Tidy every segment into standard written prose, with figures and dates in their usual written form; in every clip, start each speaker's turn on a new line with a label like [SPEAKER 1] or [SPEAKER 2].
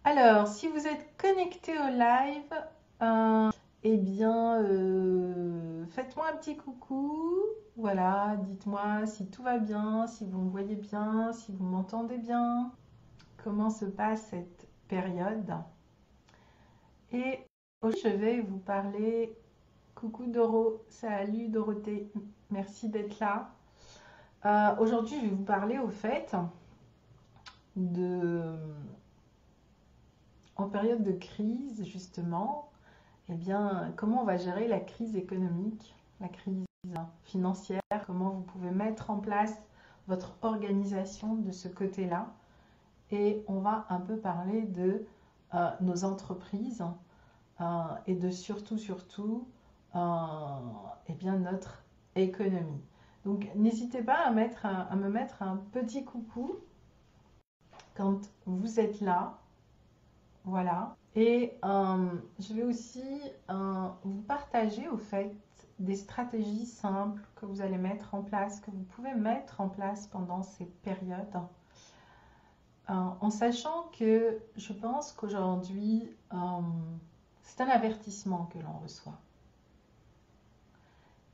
[SPEAKER 1] Alors, si vous êtes connecté au live, eh bien, faites-moi un petit coucou. Voilà, dites-moi si tout va bien, si vous me voyez bien, si vous m'entendez bien. Comment se passe cette période? Et aujourd'hui, je vais vous parler. Coucou Doro, salut Dorothée, merci d'être là. Aujourd'hui, je vais vous parler au fait de, en période de crise justement, eh bien, comment on va gérer la crise économique, la crise financière, comment vous pouvez mettre en place votre organisation de ce côté-là. Et on va un peu parler de nos entreprises et de surtout, eh bien, notre économie. Donc, n'hésitez pas à me mettre un petit coucou quand vous êtes là. Voilà. Et je vais aussi vous partager au fait des stratégies simples que vous allez mettre en place, que vous pouvez mettre en place pendant ces périodes. En sachant que je pense qu'aujourd'hui, c'est un avertissement que l'on reçoit.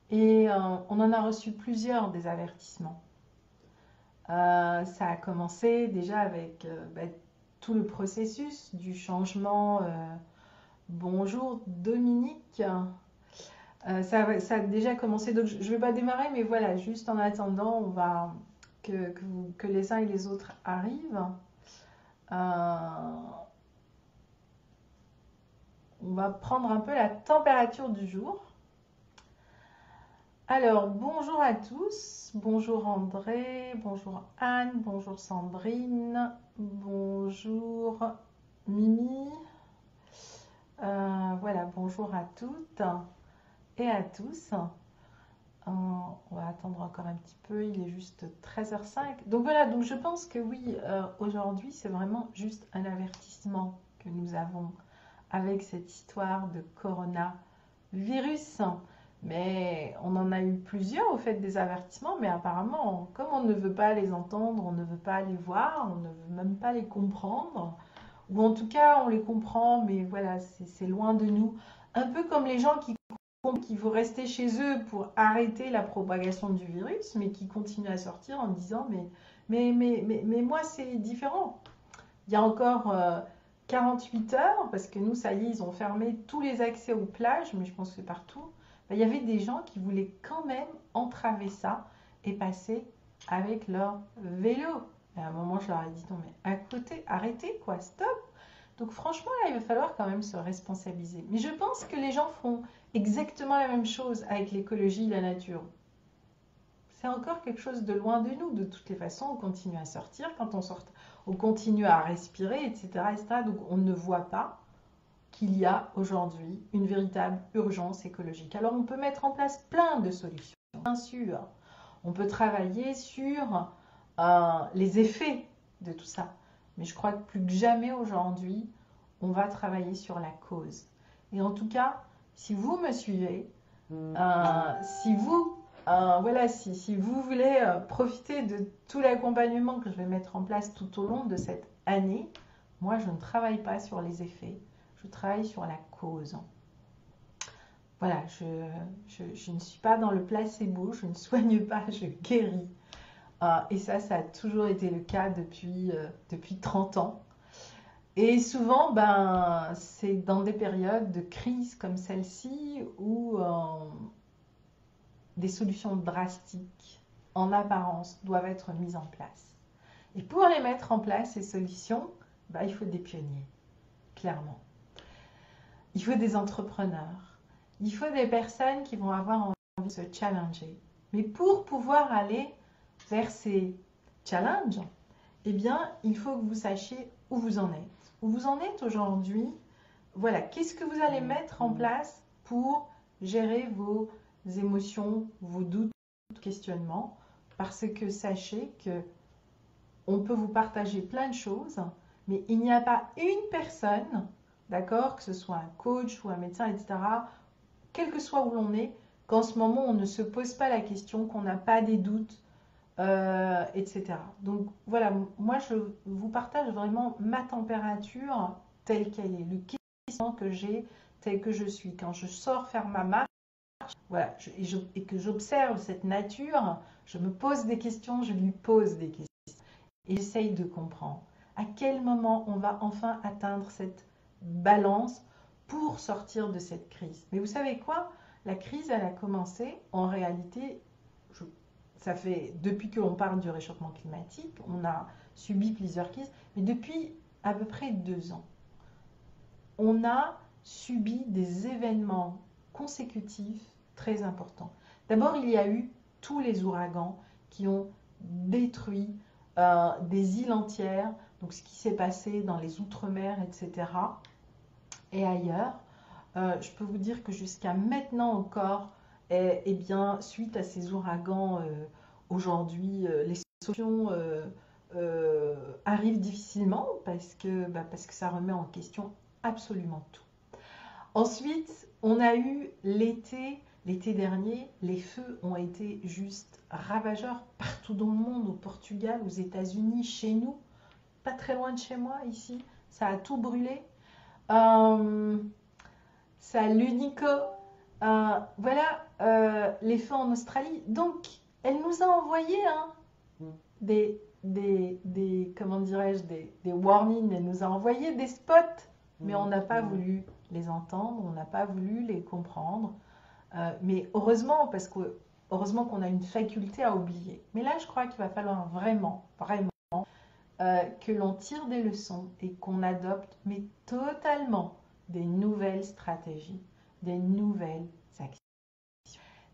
[SPEAKER 1] Et on en a reçu plusieurs des avertissements. Ça a commencé déjà avec tout le processus du changement. Bonjour Dominique. Ça a déjà commencé, donc je ne vais pas démarrer, mais voilà, juste en attendant, on va que les uns et les autres arrivent. On va prendre un peu la température du jour. Alors, bonjour à tous. Bonjour André, bonjour Anne, bonjour Sandrine, bonjour Mimi. Voilà, bonjour à toutes et à tous. On va attendre encore un petit peu, il est juste 13h05. Donc voilà, donc je pense que oui, aujourd'hui, c'est vraiment juste un avertissement que nous avons avec cette histoire de coronavirus. Mais on en a eu plusieurs au fait des avertissements, mais apparemment, comme on ne veut pas les entendre, on ne veut pas les voir, on ne veut même pas les comprendre, ou en tout cas on les comprend, mais voilà, c'est loin de nous. Un peu comme les gens qui comprennent qu'il faut rester chez eux pour arrêter la propagation du virus, mais qui continuent à sortir en disant mais moi c'est différent. Il y a encore 48 heures, parce que nous, ça y est, ils ont fermé tous les accès aux plages, mais je pense que c'est partout. Il y avait des gens qui voulaient quand même entraver ça et passer avec leur vélo. Et à un moment, je leur ai dit, non mais à côté, arrêtez quoi, stop. Donc franchement, là, il va falloir quand même se responsabiliser. Mais je pense que les gens feront exactement la même chose avec l'écologie et la nature. C'est encore quelque chose de loin de nous. De toutes les façons, on continue à sortir. Quand on sort, on continue à respirer, etc., etc. Donc on ne voit pas qu'il y a aujourd'hui une véritable urgence écologique. Alors on peut mettre en place plein de solutions, bien sûr. On peut travailler sur les effets de tout ça. Mais je crois que plus que jamais aujourd'hui, on va travailler sur la cause. Et en tout cas, si vous me suivez, si vous voilà, si vous voulez profiter de tout l'accompagnement que je vais mettre en place tout au long de cette année, moi je ne travaille pas sur les effets, je travaille sur la cause. Voilà, je ne suis pas dans le placebo, je ne soigne pas, je guéris. Et ça a toujours été le cas depuis 30 ans. Et souvent, c'est dans des périodes de crise comme celle-ci où des solutions drastiques, en apparence, doivent être mises en place. Et pour les mettre en place, ces solutions, il faut des pionniers, clairement. Il faut des entrepreneurs. Il faut des personnes qui vont avoir envie de se challenger. Mais pour pouvoir aller vers ces challenges, eh bien, il faut que vous sachiez où vous en êtes. Où vous en êtes aujourd'hui, voilà, qu'est-ce que vous allez mettre en place pour gérer vos émotions, vos doutes, questionnements, parce que sachez que on peut vous partager plein de choses, mais il n'y a pas une personne, d'accord, que ce soit un coach ou un médecin, etc., quel que soit où l'on est, qu'en ce moment on ne se pose pas la question, qu'on n'a pas des doutes, etc. Donc voilà, moi je vous partage vraiment ma température telle qu'elle est, le questionnement que j'ai tel que je suis. Quand je sors faire ma marche, voilà, et que j'observe cette nature, je me pose des questions, je lui pose des questions. Et j'essaye de comprendre à quel moment on va enfin atteindre cette balance pour sortir de cette crise. Mais vous savez quoi? La crise, elle a commencé, en réalité, ça fait, depuis qu'on parle du réchauffement climatique, on a subi plusieurs crises, mais depuis à peu près 2 ans, on a subi des événements consécutifs très importants. D'abord, il y a eu tous les ouragans qui ont détruit des îles entières, donc ce qui s'est passé dans les Outre-mer, etc. et ailleurs. Je peux vous dire que jusqu'à maintenant encore, eh bien, suite à ces ouragans, aujourd'hui, les solutions arrivent difficilement parce que ça remet en question absolument tout. Ensuite, on a eu l'été dernier, les feux ont été juste ravageurs partout dans le monde, au Portugal, aux États-Unis, chez nous, pas très loin de chez moi, ici, ça a tout brûlé. Salut Nico, voilà les feux en Australie. Donc, elle nous a envoyé comment dirais-je, des warnings, elle nous a envoyé des spots, mais on n'a pas voulu les entendre, on n'a pas voulu les comprendre. Mais heureusement, parce que heureusement qu'on a une faculté à oublier. Mais là, je crois qu'il va falloir vraiment, vraiment que l'on tire des leçons et qu'on adopte, mais totalement, des nouvelles stratégies, des nouvelles actions.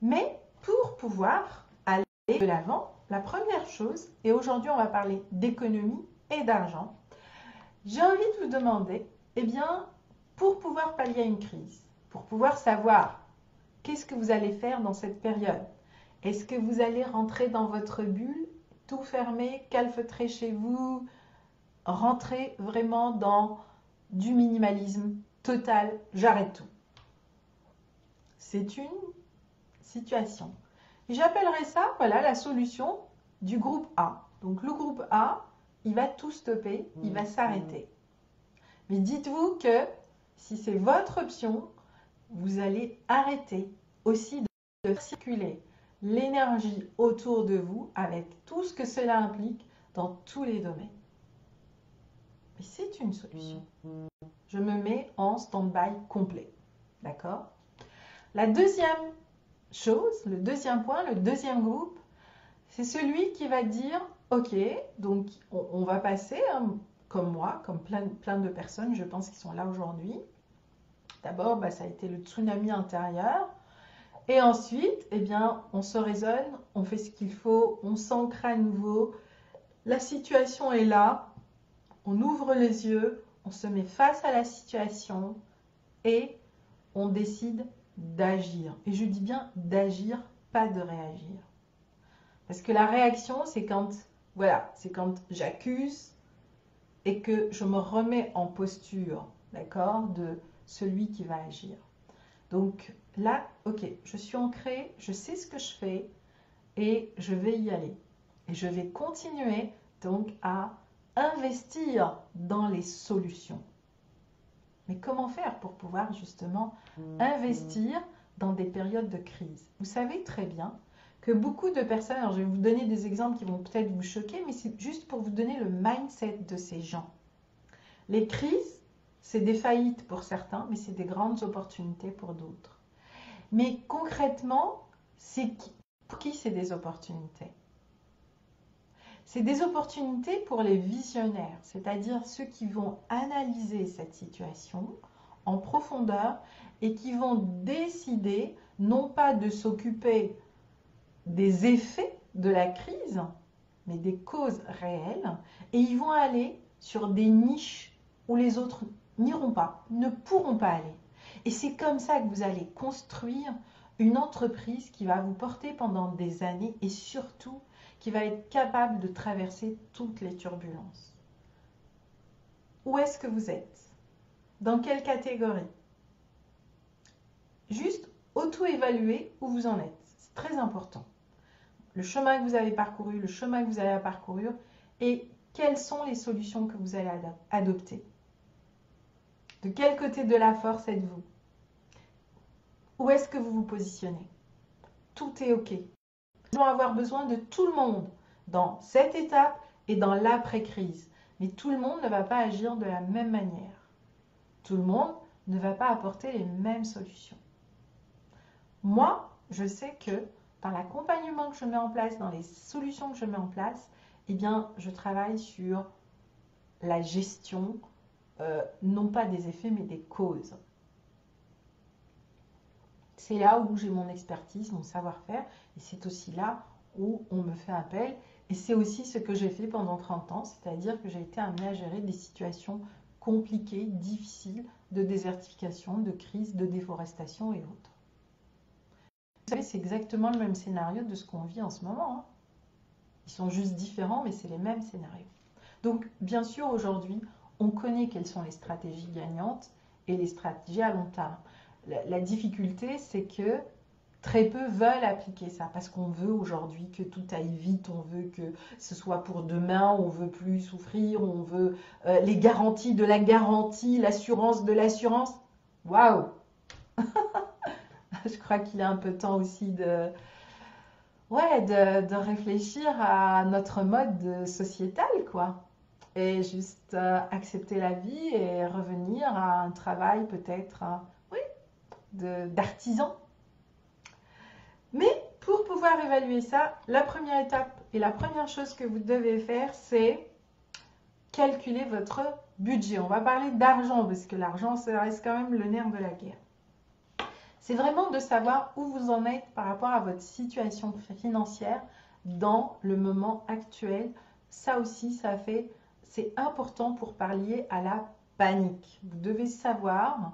[SPEAKER 1] Mais pour pouvoir aller de l'avant, la première chose, et aujourd'hui on va parler d'économie et d'argent, j'ai envie de vous demander, eh bien, pour pouvoir pallier à une crise, pour pouvoir savoir qu'est-ce que vous allez faire dans cette période, est-ce que vous allez rentrer dans votre bulle, tout fermer, calfeutrer chez vous, rentrer vraiment dans du minimalisme total, j'arrête tout. C'est une situation. Et j'appellerais ça, voilà, la solution du groupe A. Donc le groupe A, il va tout stopper, il va s'arrêter. Mais dites-vous que si c'est votre option, vous allez arrêter aussi de circuler l'énergie autour de vous avec tout ce que cela implique dans tous les domaines. Mais c'est une solution. Je me mets en stand-by complet. D'accord? La deuxième chose, le deuxième point, le deuxième groupe, c'est celui qui va dire, ok, donc on va passer, comme moi, comme plein de personnes, je pense, qui sont là aujourd'hui. D'abord, ça a été le tsunami intérieur. Et ensuite, eh bien, on se raisonne, on fait ce qu'il faut, on s'ancre à nouveau. La situation est là, on ouvre les yeux, on se met face à la situation et on décide d'agir. Et je dis bien d'agir, pas de réagir. Parce que la réaction, c'est quand, voilà, c'est quand j'accuse et que je me remets en posture, d'accord, de celui qui va agir. Donc là, ok, je suis ancrée, je sais ce que je fais et je vais y aller. Et je vais continuer donc à investir dans les solutions. Mais comment faire pour pouvoir justement investir dans des périodes de crise? Vous savez très bien que beaucoup de personnes, alors je vais vous donner des exemples qui vont peut-être vous choquer, mais c'est juste pour vous donner le mindset de ces gens. Les crises, c'est des faillites pour certains, mais c'est des grandes opportunités pour d'autres. Mais concrètement, pour qui c'est des opportunités? C'est des opportunités pour les visionnaires, c'est-à-dire ceux qui vont analyser cette situation en profondeur et qui vont décider non pas de s'occuper des effets de la crise, mais des causes réelles, et ils vont aller sur des niches où les autres n'iront pas, ne pourront pas aller. Et c'est comme ça que vous allez construire une entreprise qui va vous porter pendant des années et surtout qui va être capable de traverser toutes les turbulences. Où est-ce que vous êtes? Dans quelle catégorie? Juste auto-évaluer où vous en êtes. C'est très important. le chemin que vous avez parcouru, le chemin que vous allez parcourir et quelles sont les solutions que vous allez adopter. De quel côté de la force êtes-vous? Où est-ce que vous vous positionnez? Tout est OK. Nous allons avoir besoin de tout le monde dans cette étape et dans l'après-crise. Mais tout le monde ne va pas agir de la même manière. Tout le monde ne va pas apporter les mêmes solutions. Moi, je sais que dans l'accompagnement que je mets en place, dans les solutions que je mets en place, eh bien, je travaille sur la gestion, non pas des effets, mais des causes. C'est là où j'ai mon expertise, mon savoir-faire, et c'est aussi là où on me fait appel. Et c'est aussi ce que j'ai fait pendant 30 ans, c'est-à-dire que j'ai été amenée à gérer des situations compliquées, difficiles, de désertification, de crise, de déforestation et autres. Vous savez, c'est exactement le même scénario de ce qu'on vit en ce moment. Ils sont juste différents, mais c'est les mêmes scénarios. Donc, bien sûr, aujourd'hui, on connaît quelles sont les stratégies gagnantes et les stratégies à long terme. La difficulté, c'est que très peu veulent appliquer ça parce qu'on veut aujourd'hui que tout aille vite, on veut que ce soit pour demain, on veut plus souffrir, on veut les garanties de la garantie, l'assurance de l'assurance. Waouh! Je crois qu'il est un peu temps aussi de réfléchir à notre mode sociétal, quoi. Et juste accepter la vie et revenir à un travail peut-être, d'artisan. Mais pour pouvoir évaluer ça, la première étape et la première chose que vous devez faire, c'est calculer votre budget. On va parler d'argent parce que l'argent, ça reste quand même le nerf de la guerre. C'est vraiment de savoir où vous en êtes par rapport à votre situation financière dans le moment actuel. Ça aussi, c'est important pour pallier à la panique. Vous devez savoir,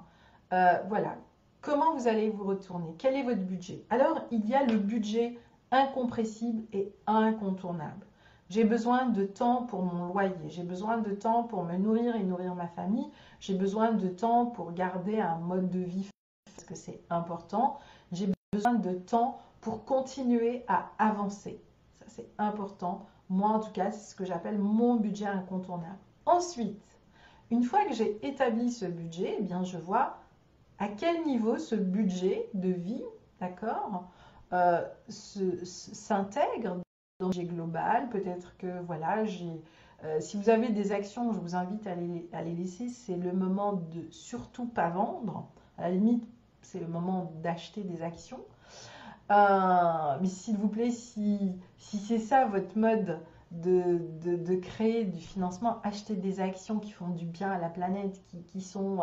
[SPEAKER 1] voilà, comment vous allez vous retourner. Quel est votre budget? Alors, il y a le budget incompressible et incontournable. J'ai besoin de temps pour mon loyer. J'ai besoin de temps pour me nourrir et nourrir ma famille. J'ai besoin de temps pour garder un mode de vie parce que c'est important. J'ai besoin de temps pour continuer à avancer. Ça, c'est important. Moi, en tout cas, c'est ce que j'appelle mon budget incontournable. Ensuite, une fois que j'ai établi ce budget, eh bien, je vois à quel niveau ce budget de vie, d'accord, s'intègre dans le budget global. Peut-être que, voilà, si vous avez des actions, je vous invite à les laisser. C'est le moment de surtout pas vendre. À la limite, c'est le moment d'acheter des actions. Mais s'il vous plaît, si c'est ça votre mode de créer du financement, achetez des actions qui font du bien à la planète, qui sont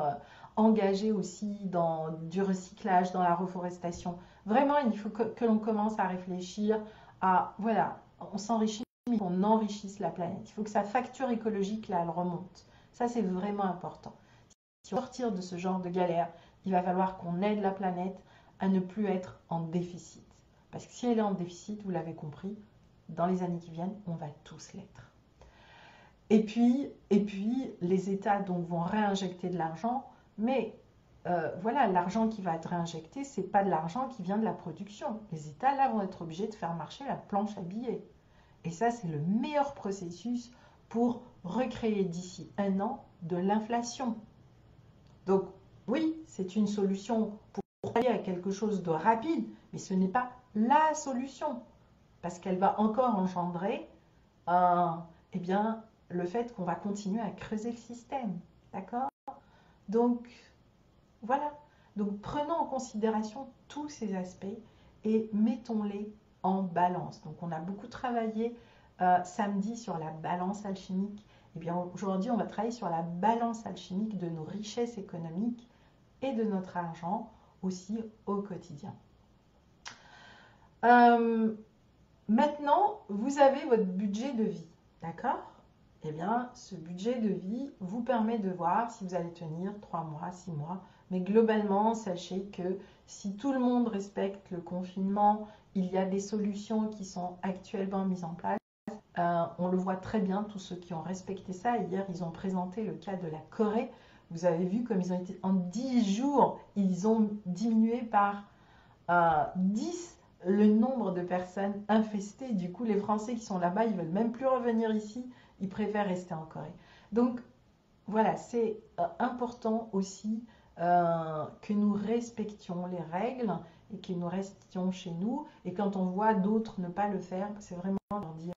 [SPEAKER 1] engagées aussi dans du recyclage, dans la reforestation. Vraiment, il faut que l'on commence à réfléchir à, voilà, on s'enrichit, mais qu'on enrichisse la planète. Il faut que sa facture écologique, là, elle remonte. Ça, c'est vraiment important. Si on veut sortir de ce genre de galère, il va falloir qu'on aide la planète à ne plus être en déficit. Parce que si elle est en déficit, vous l'avez compris, dans les années qui viennent, on va tous l'être. Et puis, les États donc, vont réinjecter de l'argent, mais voilà, l'argent qui va être réinjecté, ce n'est pas de l'argent qui vient de la production. Les États, là, vont être obligés de faire marcher la planche à billets. Et ça, c'est le meilleur processus pour recréer d'ici 1 an de l'inflation. Donc, oui, c'est une solution pour aller à quelque chose de rapide, mais ce n'est pas la solution, parce qu'elle va encore engendrer eh bien, le fait qu'on va continuer à creuser le système. D'accord? Donc, voilà. Donc, prenons en considération tous ces aspects et mettons-les en balance. Donc, on a beaucoup travaillé samedi sur la balance alchimique. Eh bien, aujourd'hui, on va travailler sur la balance alchimique de nos richesses économiques et de notre argent aussi au quotidien. Maintenant, vous avez votre budget de vie, d'accord? Eh bien, ce budget de vie vous permet de voir si vous allez tenir 3 mois, 6 mois. Mais globalement, sachez que si tout le monde respecte le confinement, il y a des solutions qui sont actuellement mises en place. On le voit très bien, tous ceux qui ont respecté ça. Hier, ils ont présenté le cas de la Corée. Vous avez vu comme ils ont été en 10 jours, ils ont diminué par 10 le nombre de personnes infestées. Du coup, les Français qui sont là-bas, ils veulent même plus revenir ici. Ils préfèrent rester en Corée. Donc, voilà, c'est important aussi que nous respections les règles et que nous restions chez nous. Et quand on voit d'autres ne pas le faire, c'est vraiment leur dire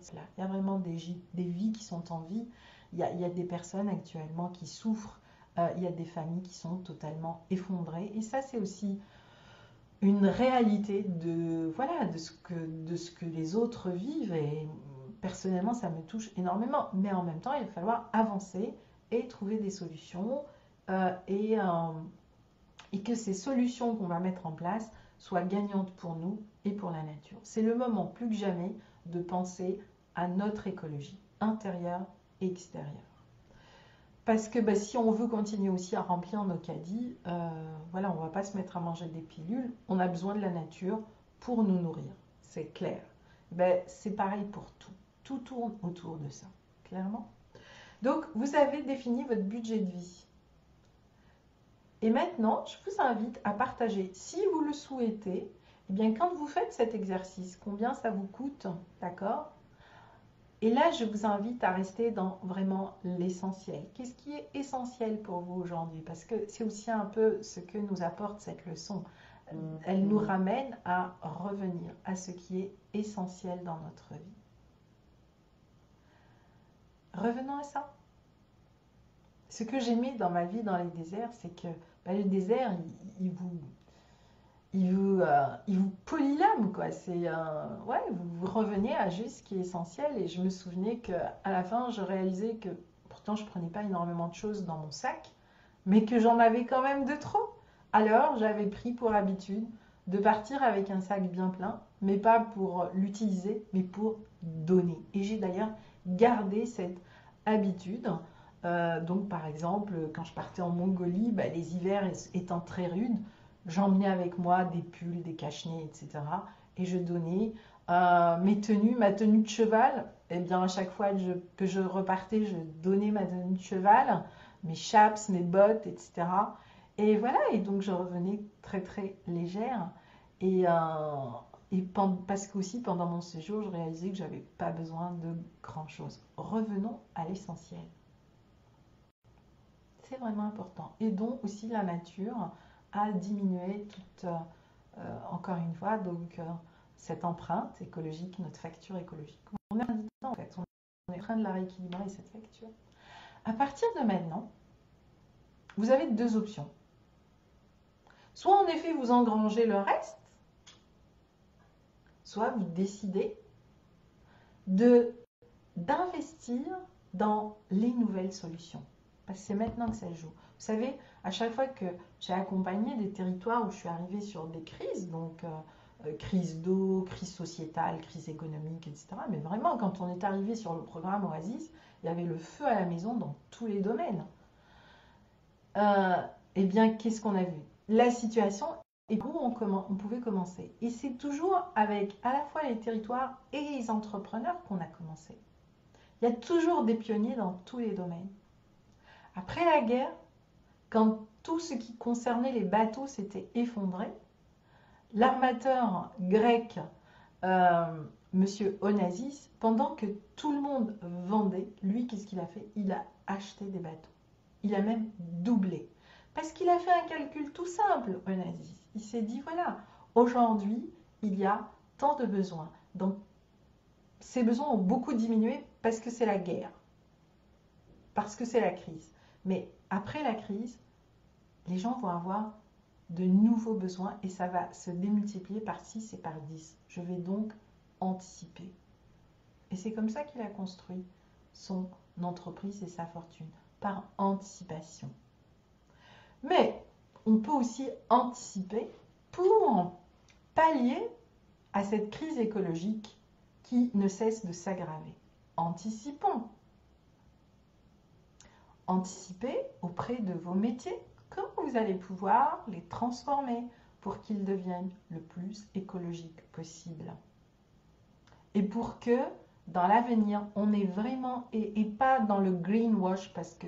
[SPEAKER 1] cela. Il y a vraiment des vies qui sont en vie. Il y a des personnes actuellement qui souffrent. Il y a des familles qui sont totalement effondrées. Et ça, c'est aussi une réalité voilà, de ce que les autres vivent. Et personnellement, ça me touche énormément. Mais en même temps, il va falloir avancer et trouver des solutions et que ces solutions qu'on va mettre en place soient gagnantes pour nous et pour la nature. C'est le moment plus que jamais de penser à notre écologie intérieure et extérieure. Parce que si on veut continuer aussi à remplir nos caddies, voilà, on ne va pas se mettre à manger des pilules. On a besoin de la nature pour nous nourrir. C'est clair. C'est pareil pour tout. Tout tourne autour de ça, clairement. Donc, vous avez défini votre budget de vie. Et maintenant, je vous invite à partager, si vous le souhaitez, eh bien, quand vous faites cet exercice, combien ça vous coûte, d'accord? Et là, je vous invite à rester dans vraiment l'essentiel. Qu'est-ce qui est essentiel pour vous aujourd'hui? Parce que c'est aussi un peu ce que nous apporte cette leçon. Elle nous ramène à revenir à ce qui est essentiel dans notre vie. Revenons à ça. Ce que j'aimais dans ma vie dans les déserts, c'est que le désert, il vous polie l'âme, quoi. Ouais, vous revenez à juste ce qui est essentiel. Et je me souvenais qu'à la fin, je réalisais que pourtant, je ne prenais pas énormément de choses dans mon sac, mais que j'en avais quand même de trop. Alors, j'avais pris pour habitude de partir avec un sac bien plein, mais pas pour l'utiliser, mais pour donner. Et j'ai d'ailleurs gardé cette habitude. Donc, par exemple, quand je partais en Mongolie, les hivers étant très rudes, j'emmenais avec moi des pulls, des cache-nez, etc. Et je donnais mes tenues, ma tenue de cheval. Eh bien, à chaque fois que je repartais, je donnais ma tenue de cheval, mes chaps, mes bottes, etc. Et voilà, et donc je revenais très très légère. Parce qu'aussi pendant mon séjour, je réalisais que je n'avais pas besoin de grand chose. Revenons à l'essentiel. C'est vraiment important. Aidons aussi la nature à diminuer encore une fois, donc cette empreinte écologique, notre facture écologique. On est en fait, on est en train de la rééquilibrer, cette facture. À partir de maintenant, vous avez deux options. Soit en effet vous engrangez le reste, soit vous décidez d'investir dans les nouvelles solutions. Parce que c'est maintenant que ça joue. Vous savez, à chaque fois que j'ai accompagné des territoires où je suis arrivée sur des crises, donc crise d'eau, crise sociétale, crise économique, etc. Mais vraiment, quand on est arrivé sur le programme Oasis, il y avait le feu à la maison dans tous les domaines. Eh bien, qu'est-ce qu'on a vu? La situation et où on pouvait commencer. Et c'est toujours avec à la fois les territoires et les entrepreneurs qu'on a commencé. Il y a toujours des pionniers dans tous les domaines. Après la guerre, quand tout ce qui concernait les bateaux s'était effondré, l'armateur grec, Monsieur Onassis, pendant que tout le monde vendait, lui, qu'est-ce qu'il a fait? Il a acheté des bateaux. Il a même doublé. Parce qu'il a fait un calcul tout simple, Onassis. Il s'est dit, voilà, aujourd'hui, il y a tant de besoins. Donc, ces besoins ont beaucoup diminué parce que c'est la guerre. Parce que c'est la crise. Mais après la crise, les gens vont avoir de nouveaux besoins et ça va se démultiplier par 6 et par 10. Je vais donc anticiper. Et c'est comme ça qu'il a construit son entreprise et sa fortune, par anticipation. Mais on peut aussi anticiper pour pallier à cette crise écologique qui ne cesse de s'aggraver. Anticipons. Anticipez auprès de vos métiers comment vous allez pouvoir les transformer pour qu'ils deviennent le plus écologiques possible. Et pour que dans l'avenir, on est vraiment, et pas dans le greenwash, parce que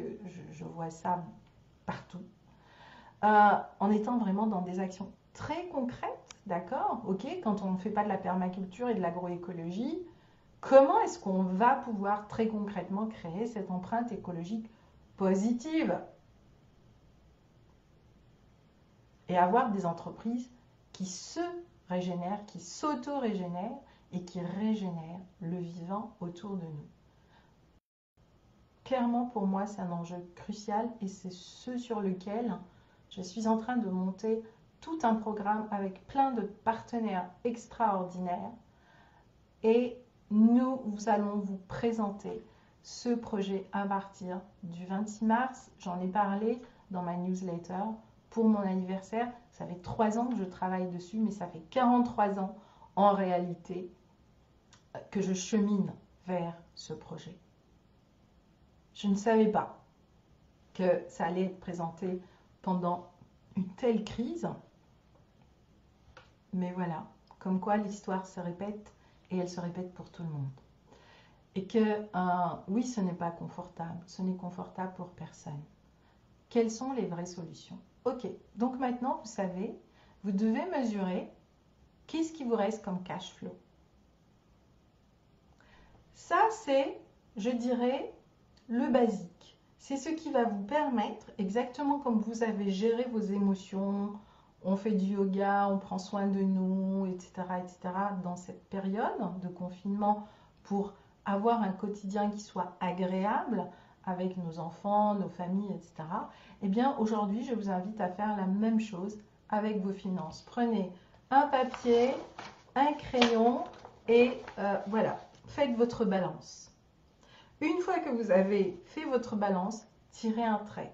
[SPEAKER 1] je vois ça partout, en étant vraiment dans des actions très concrètes, d'accord? Ok, quand on ne fait pas de la permaculture et de l'agroécologie, comment est-ce qu'on va pouvoir très concrètement créer cette empreinte écologique positive et avoir des entreprises qui se régénèrent, qui s'auto-régénèrent et qui régénèrent le vivant autour de nous. Clairement, pour moi, c'est un enjeu crucial et c'est ce sur lequel je suis en train de monter tout un programme avec plein de partenaires extraordinaires et nous allons vous présenter ce projet à partir du 26 mars. J'en ai parlé dans ma newsletter pour mon anniversaire. Ça fait 3 ans que je travaille dessus, mais ça fait 43 ans en réalité que je chemine vers ce projet. Je ne savais pas que ça allait être présenté pendant une telle crise. Mais voilà, comme quoi l'histoire se répète et elle se répète pour tout le monde. Et que oui, ce n'est pas confortable, ce n'est confortable pour personne. Quelles sont les vraies solutions? Ok, donc maintenant vous savez, vous devez mesurer qu'est-ce qui vous reste comme cash flow. Ça c'est, je dirais, le basique. C'est ce qui va vous permettre, exactement comme vous avez géré vos émotions, on fait du yoga, on prend soin de nous, etc., etc., dans cette période de confinement pour avoir un quotidien qui soit agréable avec nos enfants, nos familles, etc. Eh bien, aujourd'hui, je vous invite à faire la même chose avec vos finances. Prenez un papier, un crayon et voilà, faites votre balance. Une fois que vous avez fait votre balance, tirez un trait.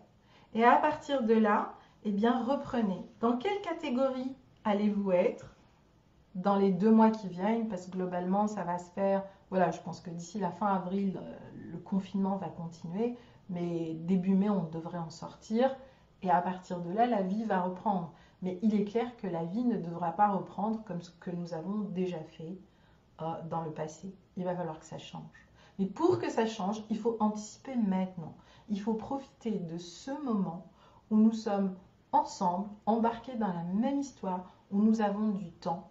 [SPEAKER 1] Et à partir de là, eh bien, reprenez. Dans quelle catégorie allez-vous être dans les 2 mois qui viennent? Parce que globalement, ça va se faire. Voilà, je pense que d'ici la fin avril, le confinement va continuer. Mais début mai, on devrait en sortir. Et à partir de là, la vie va reprendre. Mais il est clair que la vie ne devra pas reprendre comme ce que nous avons déjà fait dans le passé. Il va falloir que ça change. Mais pour que ça change, il faut anticiper maintenant. Il faut profiter de ce moment où nous sommes ensemble, embarqués dans la même histoire, où nous avons du temps.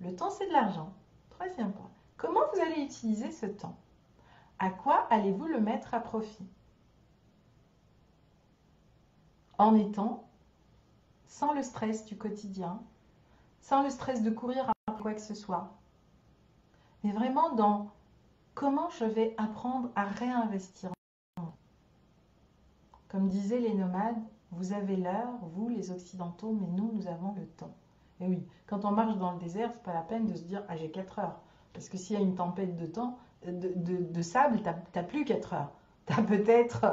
[SPEAKER 1] Le temps, c'est de l'argent. 3e point. Comment vous allez utiliser ce temps? À quoi allez-vous le mettre à profit? En étant sans le stress du quotidien, sans le stress de courir après quoi que ce soit, mais vraiment dans comment je vais apprendre à réinvestir. Comme disaient les nomades, vous avez l'heure, vous les occidentaux, mais nous avons le temps. Et oui, quand on marche dans le désert, c'est pas la peine de se dire « Ah, j'ai 4 heures ». Parce que s'il y a une tempête de temps, de sable, t'as plus 4 heures. T'as peut-être...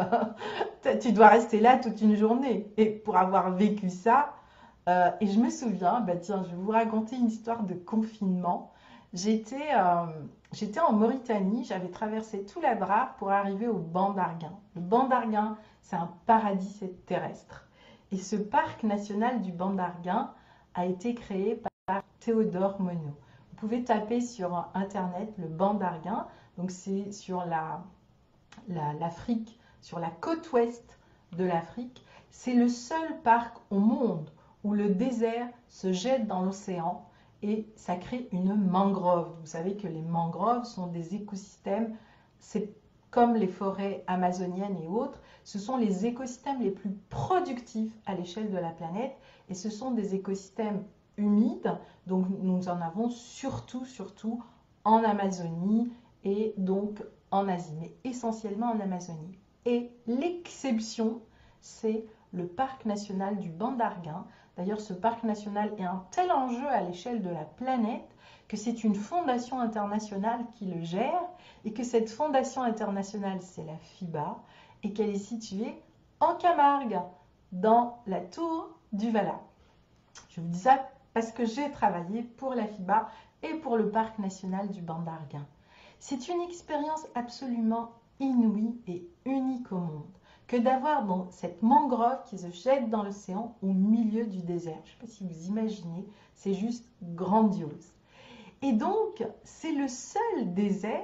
[SPEAKER 1] tu dois rester là toute une journée. Et pour avoir vécu ça, et je me souviens, bah tiens, je vais vous raconter une histoire de confinement. J'étais en Mauritanie, j'avais traversé tout l'Adrar pour arriver au Ban d'Arguin. Le Ban d'Arguin, c'est un paradis terrestre. Et ce parc national du Ban d'Arguin a été créé par Théodore Monod. Vous pouvez taper sur internet le Ban d'Arguin, donc c'est sur l'Afrique, sur la côte ouest de l'Afrique. C'est le seul parc au monde où le désert se jette dans l'océan et ça crée une mangrove. Vous savez que les mangroves sont des écosystèmes, c'est comme les forêts amazoniennes et autres, ce sont les écosystèmes les plus productifs à l'échelle de la planète et ce sont des écosystèmes humides, donc nous en avons surtout en Amazonie et donc en Asie, mais essentiellement en Amazonie. Et l'exception, c'est le parc national du Ban d'Arguin. D'ailleurs, ce parc national est un tel enjeu à l'échelle de la planète que c'est une fondation internationale qui le gère et que cette fondation internationale, c'est la FIBA et qu'elle est située en Camargue, dans la tour du Vala. Je vous dis ça parce que j'ai travaillé pour la FIBA et pour le parc national du Ban d'Arguin. C'est une expérience absolument inouïe et unique au monde que d'avoir dans cette mangrove qui se jette dans l'océan au milieu du désert. Je ne sais pas si vous imaginez, c'est juste grandiose. Et donc, c'est le seul désert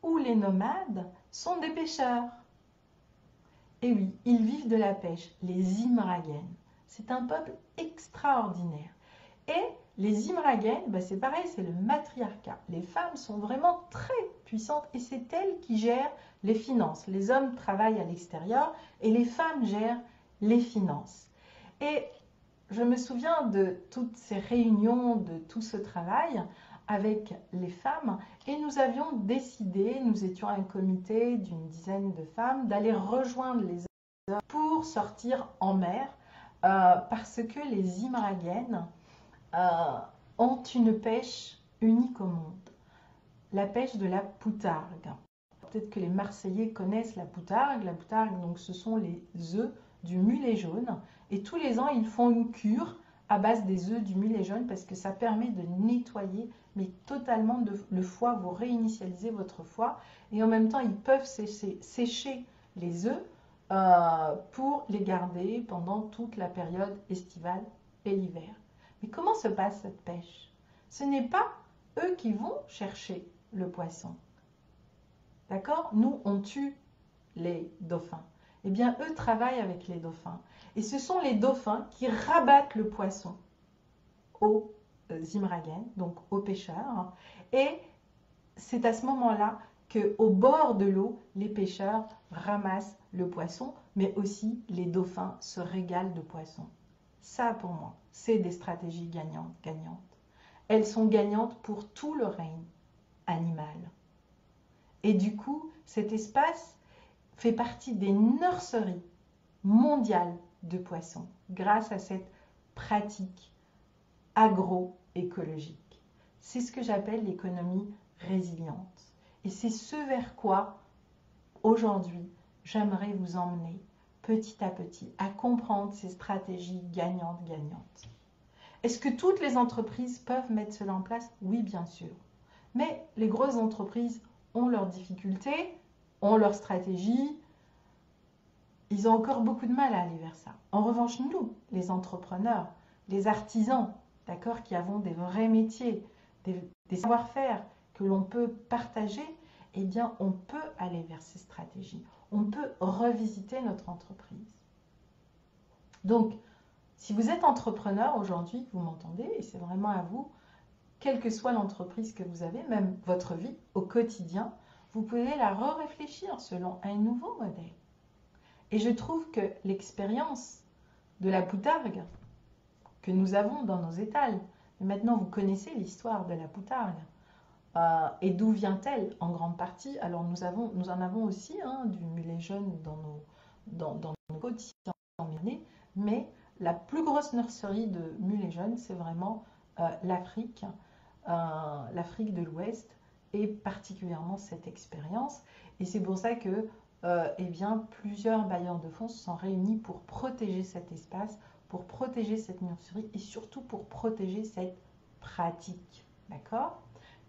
[SPEAKER 1] où les nomades sont des pêcheurs. Et oui, ils vivent de la pêche, les Imraguènes. C'est un peuple extraordinaire. Et les Imragen, ben c'est pareil, c'est le matriarcat. Les femmes sont vraiment très puissantes et c'est elles qui gèrent les finances. Les hommes travaillent à l'extérieur et les femmes gèrent les finances. Et je me souviens de toutes ces réunions, de tout ce travail avec les femmes et nous avions décidé, nous étions un comité d'une dizaine de femmes, d'aller rejoindre les hommes pour sortir en mer parce que les Imragen ont une pêche unique au monde, la pêche de la poutargue. Peut-être que les Marseillais connaissent la poutargue. La poutargue, donc, ce sont les œufs du mulet jaune. Et tous les ans, ils font une cure à base des œufs du mulet jaune parce que ça permet de nettoyer, mais totalement le foie. Vous réinitialisez votre foie. Et en même temps, ils peuvent sécher les œufs pour les garder pendant toute la période estivale et l'hiver. Mais comment se passe cette pêche? Ce n'est pas eux qui vont chercher le poisson. D'accord? Nous, on tue les dauphins. Eh bien, eux travaillent avec les dauphins. Et ce sont les dauphins qui rabattent le poisson aux Imragen, donc aux pêcheurs. Et c'est à ce moment-là qu'au bord de l'eau, les pêcheurs ramassent le poisson, mais aussi les dauphins se régalent de poissons. Ça, pour moi, c'est des stratégies gagnantes. Elles sont gagnantes pour tout le règne animal. Et du coup, cet espace fait partie des nurseries mondiales de poissons grâce à cette pratique agroécologique. C'est ce que j'appelle l'économie résiliente. Et c'est ce vers quoi, aujourd'hui, j'aimerais vous emmener petit à petit à comprendre ces stratégies gagnantes. Est-ce que toutes les entreprises peuvent mettre cela en place? Oui, bien sûr. Mais les grosses entreprises ont leurs difficultés, ont leurs stratégies. Ils ont encore beaucoup de mal à aller vers ça. En revanche, nous, les entrepreneurs, les artisans, d'accord, qui avons des vrais métiers, des savoir-faire que l'on peut partager, eh bien, on peut aller vers ces stratégies. On peut revisiter notre entreprise. Donc, si vous êtes entrepreneur aujourd'hui, vous m'entendez, et c'est vraiment à vous, quelle que soit l'entreprise que vous avez, même votre vie au quotidien, vous pouvez la réfléchir selon un nouveau modèle. Et je trouve que l'expérience de la poutargue que nous avons dans nos étals, maintenant vous connaissez l'histoire de la poutargue, et d'où vient-elle en grande partie? Alors nous en avons aussi du mulet jaune dans nos côtes, mais la plus grosse nurserie de mulet jaune, c'est vraiment l'Afrique de l'Ouest, et particulièrement cette expérience. Et c'est pour ça que eh bien, plusieurs bailleurs de fonds se sont réunis pour protéger cet espace, pour protéger cette nurserie et surtout pour protéger cette pratique. D'accord?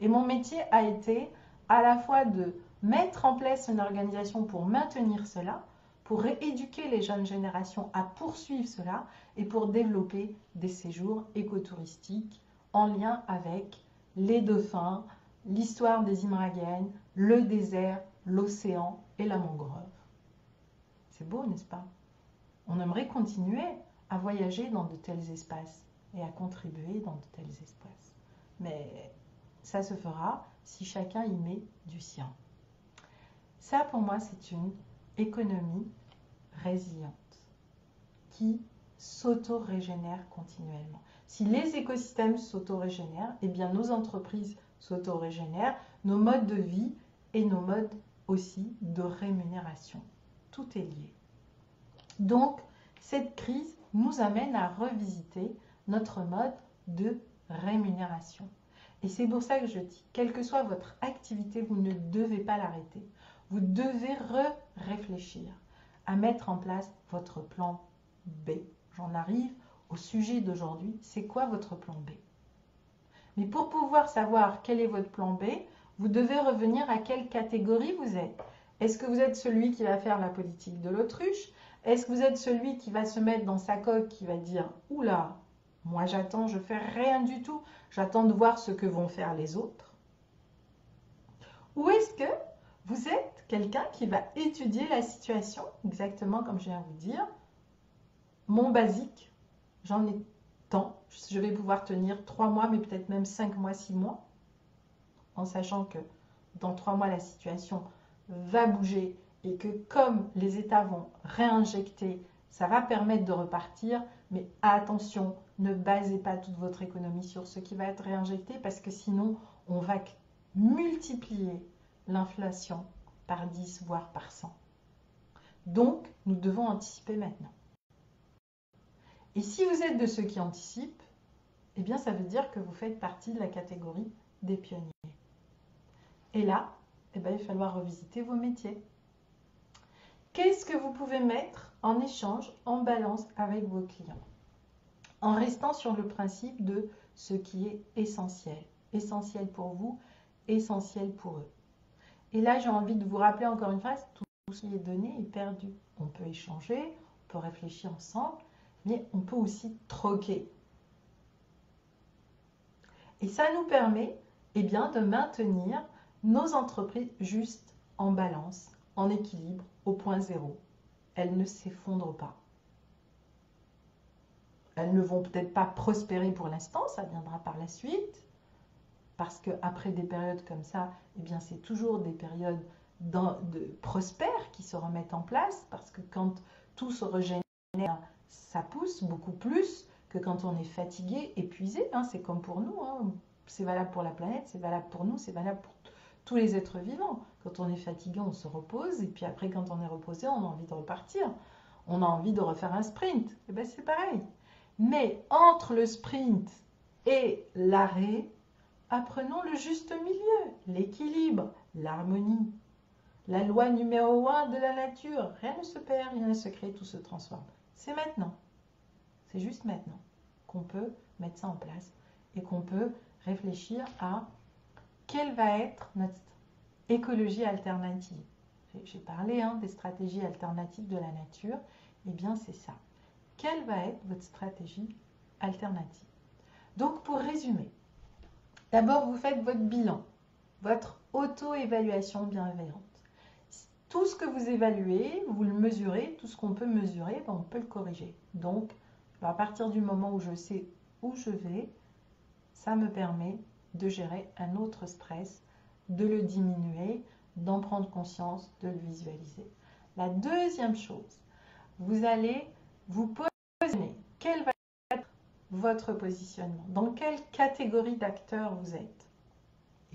[SPEAKER 1] Et mon métier a été à la fois de mettre en place une organisation pour maintenir cela, pour rééduquer les jeunes générations à poursuivre cela et pour développer des séjours écotouristiques en lien avec les dauphins, l'histoire des Imragen, le désert, l'océan et la mangrove. C'est beau, n'est-ce pas? On aimerait continuer à voyager dans de tels espaces et à contribuer dans de tels espaces. Mais ça se fera si chacun y met du sien. Ça, pour moi, c'est une économie résiliente qui s'auto-régénère continuellement. Si les écosystèmes s'auto-régénèrent, eh bien nos entreprises s'auto-régénèrent, nos modes de vie et nos modes aussi de rémunération. Tout est lié. Donc, cette crise nous amène à revisiter notre mode de rémunération. Et c'est pour ça que je dis, quelle que soit votre activité, vous ne devez pas l'arrêter. Vous devez réfléchir à mettre en place votre plan B. J'en arrive au sujet d'aujourd'hui. C'est quoi votre plan B? Mais pour pouvoir savoir quel est votre plan B, vous devez revenir à quelle catégorie vous êtes. Est-ce que vous êtes celui qui va faire la politique de l'autruche? Est-ce que vous êtes celui qui va se mettre dans sa coque, qui va dire « Oula, moi j'attends, je fais rien du tout, j'attends de voir ce que vont faire les autres » Ou est-ce que vous êtes quelqu'un qui va étudier la situation, exactement comme je viens de vous dire, mon basique, j'en ai tant, je vais pouvoir tenir 3 mois, mais peut-être même 5 mois, 6 mois, en sachant que dans 3 mois, la situation va bouger et que comme les États vont réinjecter, ça va permettre de repartir. Mais attention, ne basez pas toute votre économie sur ce qui va être réinjecté parce que sinon, on va multiplier l'inflation par 10, voire par 100. Donc, nous devons anticiper maintenant. Et si vous êtes de ceux qui anticipent, eh bien, ça veut dire que vous faites partie de la catégorie des pionniers. Et là, eh bien, il va falloir revisiter vos métiers. Qu'est-ce que vous pouvez mettre en échange, en balance avec vos clients? En restant sur le principe de ce qui est essentiel. Essentiel pour vous, essentiel pour eux. Et là, j'ai envie de vous rappeler encore une fois, tout ce qui est donné est perdu. On peut échanger, on peut réfléchir ensemble, mais on peut aussi troquer. Et ça nous permet bien, de maintenir nos entreprises juste en balance, en équilibre, au point zéro. Elles ne s'effondrent pas. Elles ne vont peut-être pas prospérer pour l'instant, ça viendra par la suite, parce qu'après des périodes comme ça, c'est toujours des périodes de prospères qui se remettent en place, parce que quand tout se régénère, ça pousse beaucoup plus que quand on est fatigué, épuisé. C'est comme pour nous, c'est valable pour la planète, c'est valable pour nous, c'est valable pour tous les êtres vivants. Quand on est fatigué, on se repose, et puis après, quand on est reposé, on a envie de repartir. On a envie de refaire un sprint. C'est pareil. Mais entre le sprint et l'arrêt, apprenons le juste milieu, l'équilibre, l'harmonie. La loi numéro 1 de la nature, rien ne se perd, rien ne se crée, tout se transforme. C'est maintenant, c'est juste maintenant qu'on peut mettre ça en place et qu'on peut réfléchir à quelle va être notre écologie alternative. J'ai parlé des stratégies alternatives de la nature, c'est ça. Quelle va être votre stratégie alternative? Donc, pour résumer, d'abord, vous faites votre bilan, votre auto-évaluation bienveillante. Tout ce que vous évaluez, vous le mesurez, tout ce qu'on peut mesurer, on peut le corriger. Donc, à partir du moment où je sais où je vais, ça me permet de gérer un autre stress, de le diminuer, d'en prendre conscience, de le visualiser. La deuxième chose, vous allez vous positionner. Quel va être votre positionnement? Dans quelle catégorie d'acteurs vous êtes?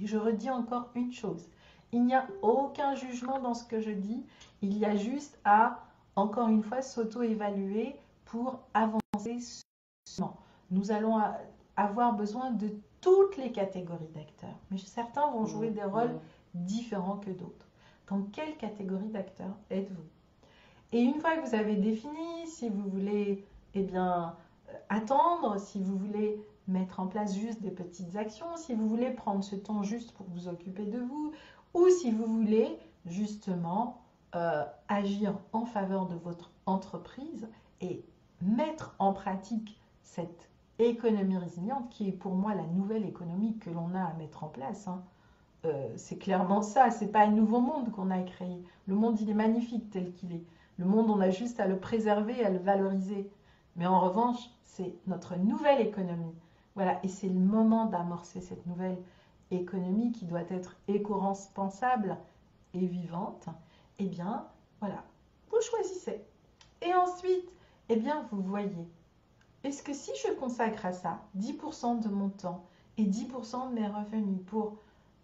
[SPEAKER 1] Et je redis encore une chose. Il n'y a aucun jugement dans ce que je dis. Il y a juste à, encore une fois, s'auto-évaluer pour avancer seulement. Nous allons avoir besoin de toutes les catégories d'acteurs. Mais certains vont jouer des rôles différents que d'autres. Dans quelle catégorie d'acteurs êtes-vous? Et une fois que vous avez défini, si vous voulez attendre, si vous voulez mettre en place juste des petites actions, si vous voulez prendre ce temps juste pour vous occuper de vous, ou si vous voulez justement agir en faveur de votre entreprise et mettre en pratique cette économie résiliente qui est pour moi la nouvelle économie que l'on a à mettre en place. C'est clairement ça, c'est pas un nouveau monde qu'on a créé. Le monde, il est magnifique tel qu'il est. Le monde, on a juste à le préserver, à le valoriser. Mais en revanche, c'est notre nouvelle économie. Voilà, et c'est le moment d'amorcer cette nouvelle économie qui doit être éco-responsable et vivante. Voilà, vous choisissez. Et ensuite, vous voyez, est-ce que si je consacre à ça 10% de mon temps et 10% de mes revenus pour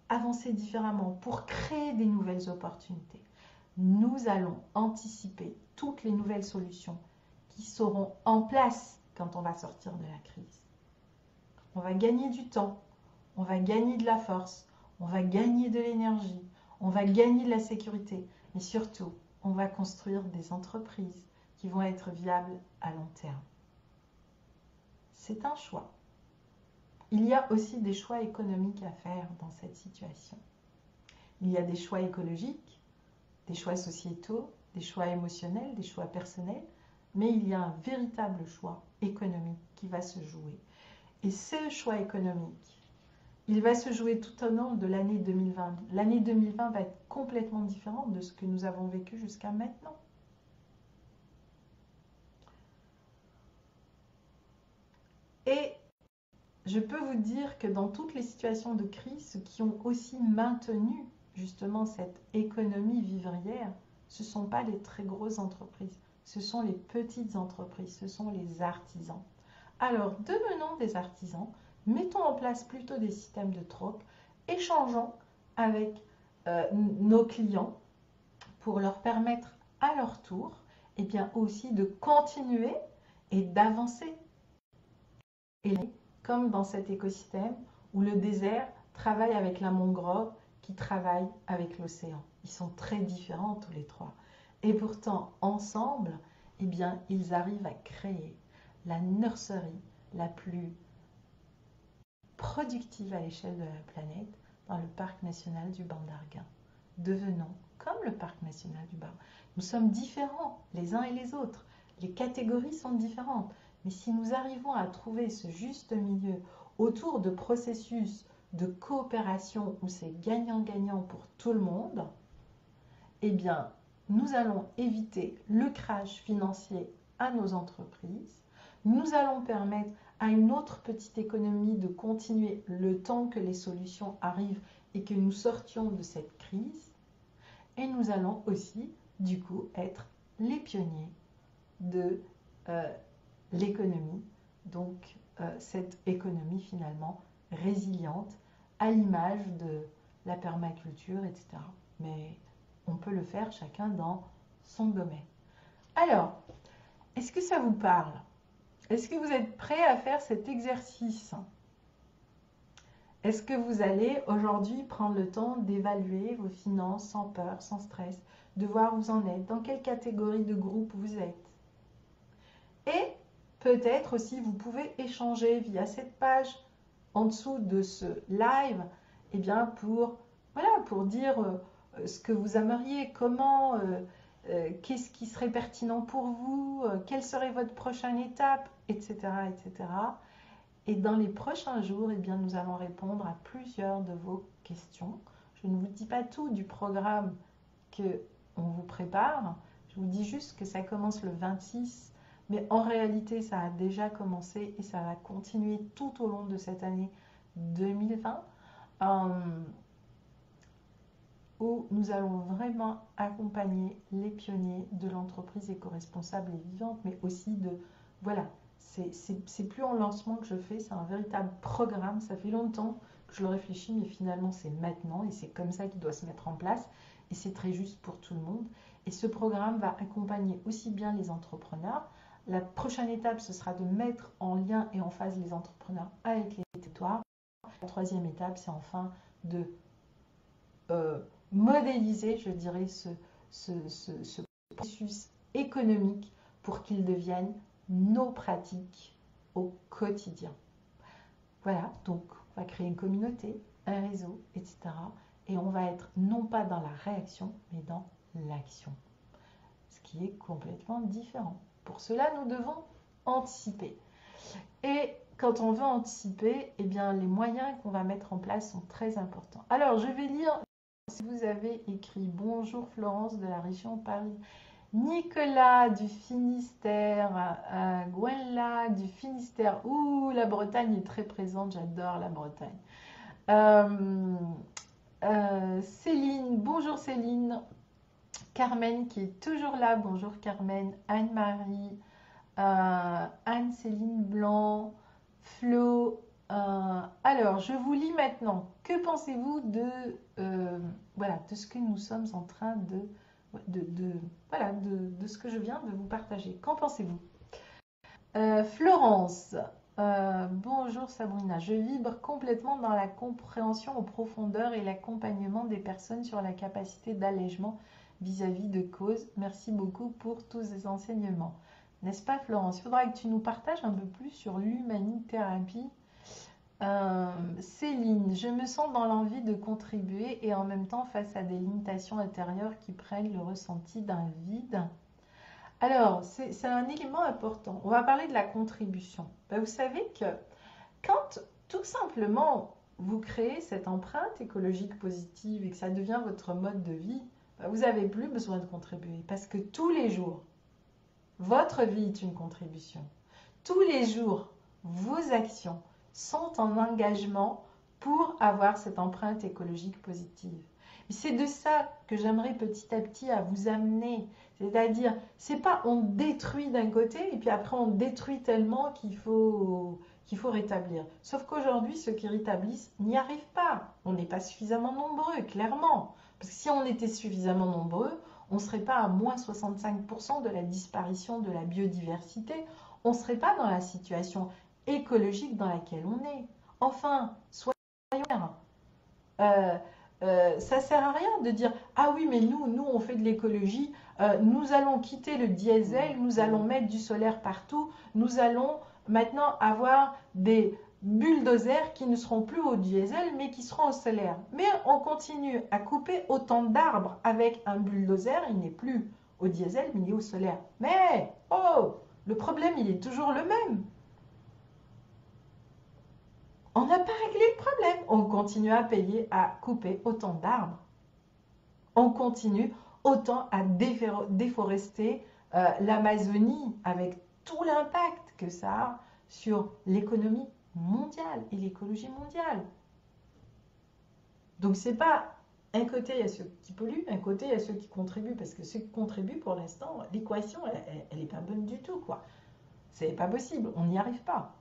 [SPEAKER 1] avancer différemment, pour créer des nouvelles opportunités, nous allons anticiper toutes les nouvelles solutions qui seront en place quand on va sortir de la crise. On va gagner du temps, on va gagner de la force, on va gagner de l'énergie, on va gagner de la sécurité, mais surtout, on va construire des entreprises qui vont être viables à long terme. C'est un choix. Il y a aussi des choix économiques à faire dans cette situation. Il y a des choix écologiques, des choix sociétaux, des choix émotionnels, des choix personnels, mais il y a un véritable choix économique qui va se jouer. Et ce choix économique, il va se jouer tout au long de l'année 2020. L'année 2020 va être complètement différente de ce que nous avons vécu jusqu'à maintenant. Et je peux vous dire que dans toutes les situations de crise, ceux qui ont aussi maintenu justement cette économie vivrière, ce ne sont pas les très grosses entreprises, ce sont les petites entreprises, ce sont les artisans. Alors, devenons des artisans, mettons en place plutôt des systèmes de troc, échangeons avec nos clients pour leur permettre à leur tour, et bien aussi de continuer et d'avancer. Et comme dans cet écosystème où le désert travaille avec la mangrove qui travaille avec l'océan. Ils sont très différents tous les trois. Et pourtant, ensemble, eh bien, ils arrivent à créer la nurserie la plus productive à l'échelle de la planète dans le parc national du Ban d'Arguin. Devenons comme le parc national du Ban. Nous sommes différents les uns et les autres. Les catégories sont différentes. Mais si nous arrivons à trouver ce juste milieu autour de processus de coopération où c'est gagnant-gagnant pour tout le monde, eh bien, nous allons éviter le crash financier à nos entreprises. Nous allons permettre à une autre petite économie de continuer le temps que les solutions arrivent et que nous sortions de cette crise. Et nous allons aussi, du coup, être les pionniers de l'économie, donc cette économie finalement résiliente à l'image de la permaculture, etc. Mais on peut le faire chacun dans son domaine. Alors, est-ce que ça vous parle? Est-ce que vous êtes prêts à faire cet exercice? Est-ce que vous allez aujourd'hui prendre le temps d'évaluer vos finances sans peur, sans stress, de voir où vous en êtes, dans quelle catégorie de groupe vous êtes? Et peut-être aussi vous pouvez échanger via cette page en dessous de ce live, eh bien pour dire ce que vous aimeriez, comment, qu'est-ce qui serait pertinent pour vous, quelle serait votre prochaine étape, etc., etc. Et dans les prochains jours, eh bien, nous allons répondre à plusieurs de vos questions. Je ne vous dis pas tout du programme qu'on vous prépare. Je vous dis juste que ça commence le 26, mais en réalité, ça a déjà commencé et ça va continuer tout au long de cette année 2020, où nous allons vraiment accompagner les pionniers de l'entreprise éco-responsable et vivante, mais aussi de, voilà, c'est plus en lancement que je fais, c'est un véritable programme. Ça fait longtemps que je le réfléchis, mais finalement c'est maintenant et c'est comme ça qu'il doit se mettre en place et c'est très juste pour tout le monde. Et ce programme va accompagner aussi bien les entrepreneurs. La prochaine étape, ce sera de mettre en lien et en phase les entrepreneurs avec les territoires. La troisième étape, c'est enfin de modéliser, je dirais, ce processus économique pour qu'il devienne nos pratiques au quotidien. Voilà, donc on va créer une communauté, un réseau, etc. Et on va être non pas dans la réaction, mais dans l'action. Ce qui est complètement différent. Pour cela, nous devons anticiper. Et quand on veut anticiper, eh bien, les moyens qu'on va mettre en place sont très importants. Alors, je vais lire, si vous avez écrit « Bonjour Florence de la région Paris », Nicolas du Finistère, Gwenla du Finistère. Ouh, la Bretagne est très présente, j'adore la Bretagne. Céline, bonjour Céline. Carmen qui est toujours là, bonjour Carmen. Anne-Marie, Anne-Céline Blanc, Flo. Alors, je vous lis maintenant. Que pensez-vous de ce que nous sommes en train de ce que je viens de vous partager? Qu'en pensez-vous? Florence, bonjour Sabrina. Je vibre complètement dans la compréhension en profondeur et l'accompagnement des personnes sur la capacité d'allègement vis-à-vis de causes. Merci beaucoup pour tous ces enseignements. N'est-ce pas Florence? Il faudra que tu nous partages un peu plus sur l'humanithérapie. Céline, je me sens dans l'envie de contribuer et en même temps face à des limitations intérieures qui prennent le ressenti d'un vide. Alors, c'est un élément important. On va parler de la contribution. Vous savez que quand tout simplement vous créez cette empreinte écologique positive et que ça devient votre mode de vie, vous n'avez plus besoin de contribuer parce que tous les jours, votre vie est une contribution. Tous les jours, vos actions sont en engagement pour avoir cette empreinte écologique positive. C'est de ça que j'aimerais petit à petit à vous amener. C'est-à-dire, c'est pas on détruit d'un côté et puis après on détruit tellement qu'il faut rétablir. Sauf qu'aujourd'hui, ceux qui rétablissent n'y arrivent pas. On n'est pas suffisamment nombreux, clairement. Parce que si on était suffisamment nombreux, on ne serait pas à moins 65% de la disparition de la biodiversité. On ne serait pas dans la situation écologique dans laquelle on est. Enfin, soyons clairs. Ça sert à rien de dire ah oui mais nous on fait de l'écologie, nous allons quitter le diesel, nous allons mettre du solaire partout, nous allons maintenant avoir des bulldozers qui ne seront plus au diesel mais qui seront au solaire. Mais on continue à couper autant d'arbres avec un bulldozer, il n'est plus au diesel mais il est au solaire. Mais oh, le problème il est toujours le même. On n'a pas réglé le problème. On continue à payer, à couper autant d'arbres. On continue autant à déforester l'Amazonie avec tout l'impact que ça a sur l'économie mondiale et l'écologie mondiale. Donc c'est pas un côté il y a ceux qui polluent, un côté il y a ceux qui contribuent, parce que ceux qui contribuent pour l'instant, l'équation elle est pas bonne du tout quoi. C'est pas possible, on n'y arrive pas.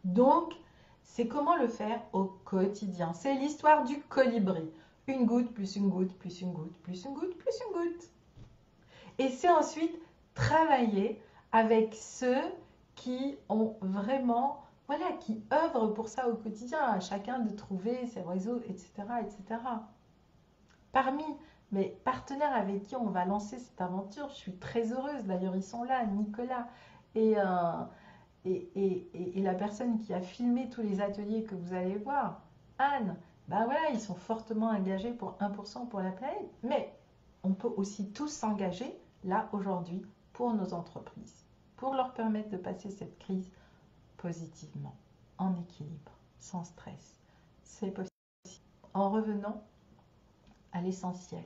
[SPEAKER 1] Donc c'est comment le faire au quotidien. C'est l'histoire du colibri. Une goutte, plus une goutte, plus une goutte, plus une goutte, plus une goutte. Et c'est ensuite travailler avec ceux qui ont vraiment, voilà, qui œuvrent pour ça au quotidien, à chacun de trouver ses réseaux, etc., etc. Parmi mes partenaires avec qui on va lancer cette aventure, je suis très heureuse. D'ailleurs, ils sont là, Nicolas et la personne qui a filmé tous les ateliers que vous allez voir, Anne, ben voilà, ils sont fortement engagés pour 1% pour la planète. Mais on peut aussi tous s'engager, là, aujourd'hui, pour nos entreprises, pour leur permettre de passer cette crise positivement, en équilibre, sans stress. C'est possible. En revenant à l'essentiel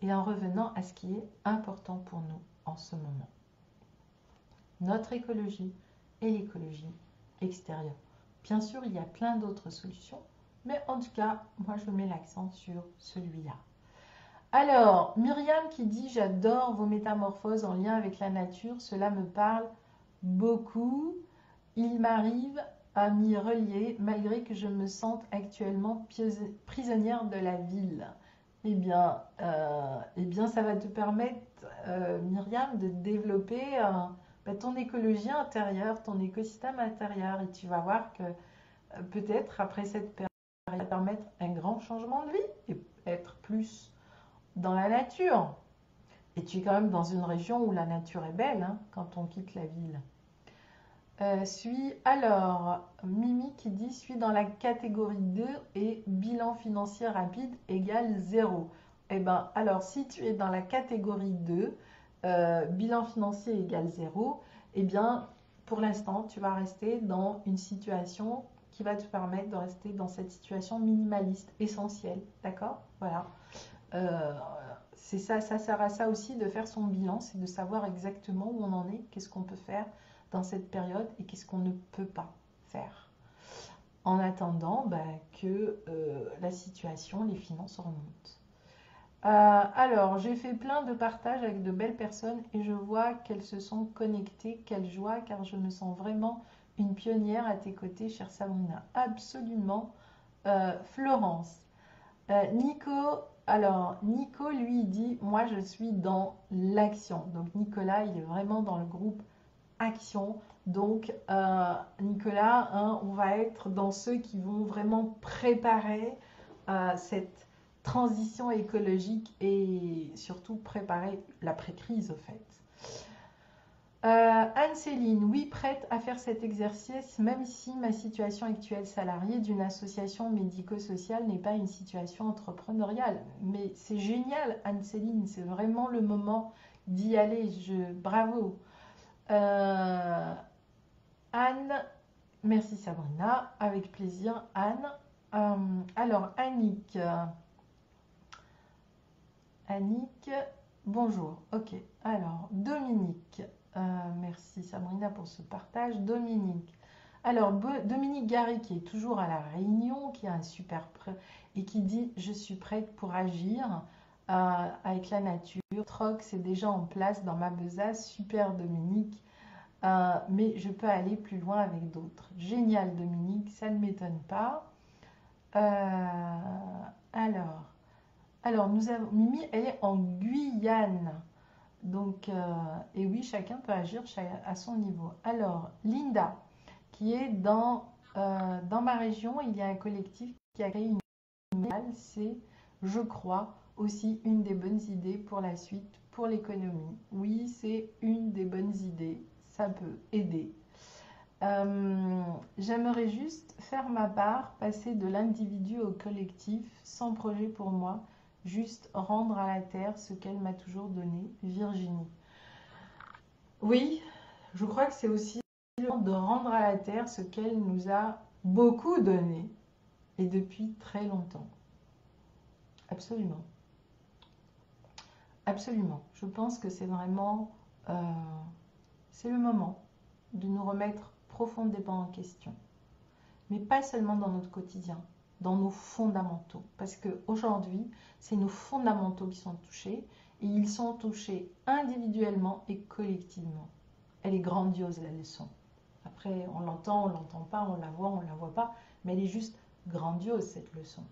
[SPEAKER 1] et en revenant à ce qui est important pour nous en ce moment. Notre écologie et l'écologie extérieure. Bien sûr, il y a plein d'autres solutions, mais en tout cas, moi, je mets l'accent sur celui-là. Alors, Myriam qui dit « J'adore vos métamorphoses en lien avec la nature, cela me parle beaucoup. Il m'arrive à m'y relier malgré que je me sente actuellement prisonnière de la ville. » Eh bien, ça va te permettre, Myriam, de développer ton écologie intérieure, ton écosystème intérieur. Et tu vas voir que peut-être après cette période, ça va permettre un grand changement de vie et être plus dans la nature. Et tu es quand même dans une région où la nature est belle hein, quand on quitte la ville. Alors, Mimi qui dit « Suis dans la catégorie 2 et bilan financier rapide égale 0 ». Eh bien, alors, si tu es dans la catégorie 2, bilan financier égale 0, eh bien, pour l'instant, tu vas rester dans une situation qui va te permettre de rester dans cette situation minimaliste, essentielle. D'accord? Voilà. C'est ça, ça sert à ça aussi de faire son bilan, c'est de savoir exactement où on en est, qu'est-ce qu'on peut faire dans cette période et qu'est-ce qu'on ne peut pas faire. En attendant que la situation, les finances remontent. Alors, j'ai fait plein de partages avec de belles personnes et je vois qu'elles se sont connectées. Quelle joie, car je me sens vraiment une pionnière à tes côtés, chère Sabrina. Absolument, Florence. Nico, lui, il dit « Moi, je suis dans l'action ». Donc, Nicolas, il est vraiment dans le groupe action. Donc, Nicolas, hein, on va être dans ceux qui vont vraiment préparer cette transition écologique et surtout préparer l'après-crise, au fait. Anne-Céline, oui, prête à faire cet exercice, même si ma situation actuelle salariée d'une association médico-sociale n'est pas une situation entrepreneuriale. Mais c'est génial, Anne-Céline, c'est vraiment le moment d'y aller. Bravo. Anne, merci Sabrina, avec plaisir Anne. Alors Annick, bonjour, ok. Alors Dominique, Merci Sabrina pour ce partage. Dominique. Alors, Dominique Gary qui est toujours à la Réunion, qui a un super prêt et qui dit « Je suis prête pour agir avec la nature. Troc, c'est déjà en place dans ma besace. Super Dominique. Mais je peux aller plus loin avec d'autres. » Génial Dominique, ça ne m'étonne pas. Alors, nous avons Mimi, elle est en Guyane. Donc, et oui, chacun peut agir à son niveau. Alors, Linda, qui est dans ma région, il y a un collectif qui a créé une mail. C'est, je crois, aussi une des bonnes idées pour la suite, pour l'économie. Oui, c'est une des bonnes idées. Ça peut aider. J'aimerais juste faire ma part, passer de l'individu au collectif, sans projet pour moi, juste rendre à la terre ce qu'elle m'a toujours donné. Virginie. Oui, je crois que c'est aussi le temps de rendre à la terre ce qu'elle nous a beaucoup donné, et depuis très longtemps. Absolument. Absolument. Je pense que c'est vraiment... c'est le moment de nous remettre profondément en question. Mais pas seulement dans notre quotidien, dans nos fondamentaux. Parce qu'aujourd'hui, c'est nos fondamentaux qui sont touchés, et ils sont touchés individuellement et collectivement. Elle est grandiose, la leçon. Après, on l'entend, on ne l'entend pas, on la voit pas, mais elle est juste grandiose, cette leçon.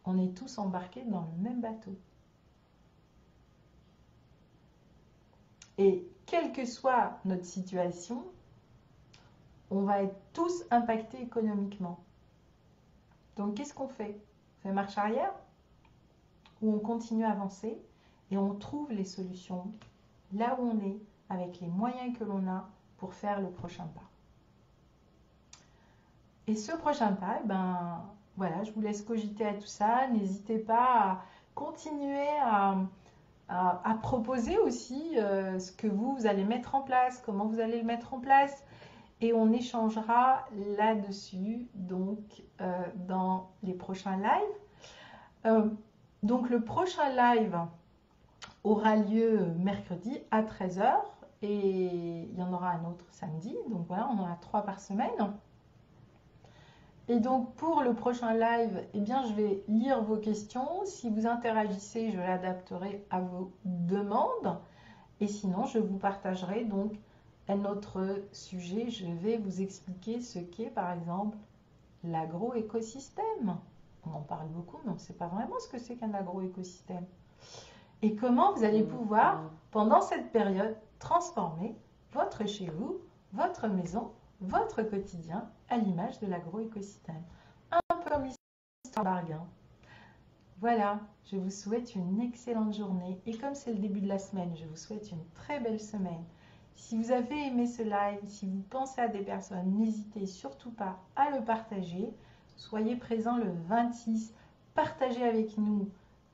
[SPEAKER 1] On est tous embarqués dans le même bateau. Et quelle que soit notre situation, on va être tous impactés économiquement. Donc, qu'est-ce qu'on fait? On fait marche arrière? Ou on continue à avancer et on trouve les solutions là où on est, avec les moyens que l'on a pour faire le prochain pas. Et ce prochain pas, voilà, je vous laisse cogiter à tout ça. N'hésitez pas à continuer à proposer aussi ce que vous allez mettre en place, comment vous allez le mettre en place. Et on échangera là-dessus, donc, dans les prochains lives. Donc, le prochain live aura lieu mercredi à 13 h et il y en aura un autre samedi. Donc, voilà, on en a 3 par semaine. Et donc, pour le prochain live, eh bien, je vais lire vos questions. Si vous interagissez, je l'adapterai à vos demandes. Et sinon, je vous partagerai donc un autre sujet. Je vais vous expliquer ce qu'est, par exemple, l'agroécosystème. On en parle beaucoup, mais on ne sait pas vraiment ce que c'est qu'un agroécosystème. Et comment vous allez pouvoir, pendant cette période, transformer votre chez vous, votre maison, votre quotidien à l'image de l'agroécosystème. Un peu comme l'histoire d'Arguin. Voilà, je vous souhaite une excellente journée. Et comme c'est le début de la semaine, je vous souhaite une très belle semaine. Si vous avez aimé ce live, si vous pensez à des personnes, n'hésitez surtout pas à le partager. Soyez présents le 26. Partagez avec nous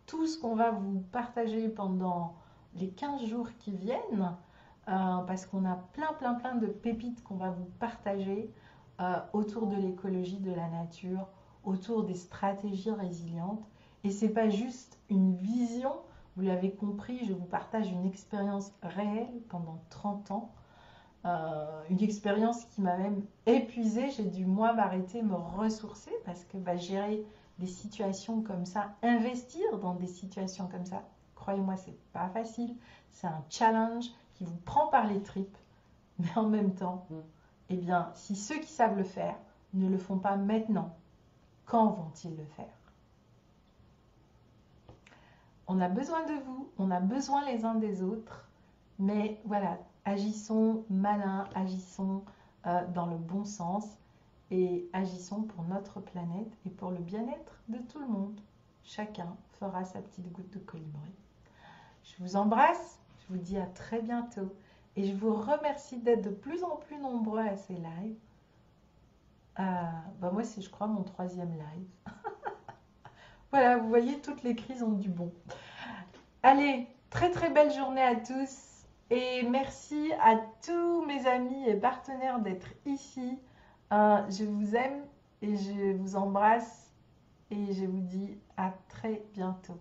[SPEAKER 1] tout ce qu'on va vous partager pendant les 15 jours qui viennent. Parce qu'on a plein de pépites qu'on va vous partager autour de l'écologie, de la nature, autour des stratégies résilientes. Et ce n'est pas juste une vision, vous l'avez compris, je vous partage une expérience réelle pendant 30 ans. Une expérience qui m'a même épuisée, j'ai dû moi m'arrêter, me ressourcer parce que gérer des situations comme ça, investir dans des situations comme ça, croyez-moi, c'est pas facile, c'est un challenge qui vous prend par les tripes, mais en même temps, eh bien, si ceux qui savent le faire ne le font pas maintenant, quand vont-ils le faire? On a besoin de vous, on a besoin les uns des autres, mais voilà, agissons malin, agissons dans le bon sens et agissons pour notre planète et pour le bien-être de tout le monde. Chacun fera sa petite goutte de colibri. Je vous embrasse, je vous dis à très bientôt et je vous remercie d'être de plus en plus nombreux à ces lives. Moi, c'est, je crois, mon 3e live. Voilà, vous voyez, toutes les crises ont du bon. Allez, très belle journée à tous et merci à tous mes amis et partenaires d'être ici. Je vous aime et je vous embrasse et je vous dis à très bientôt.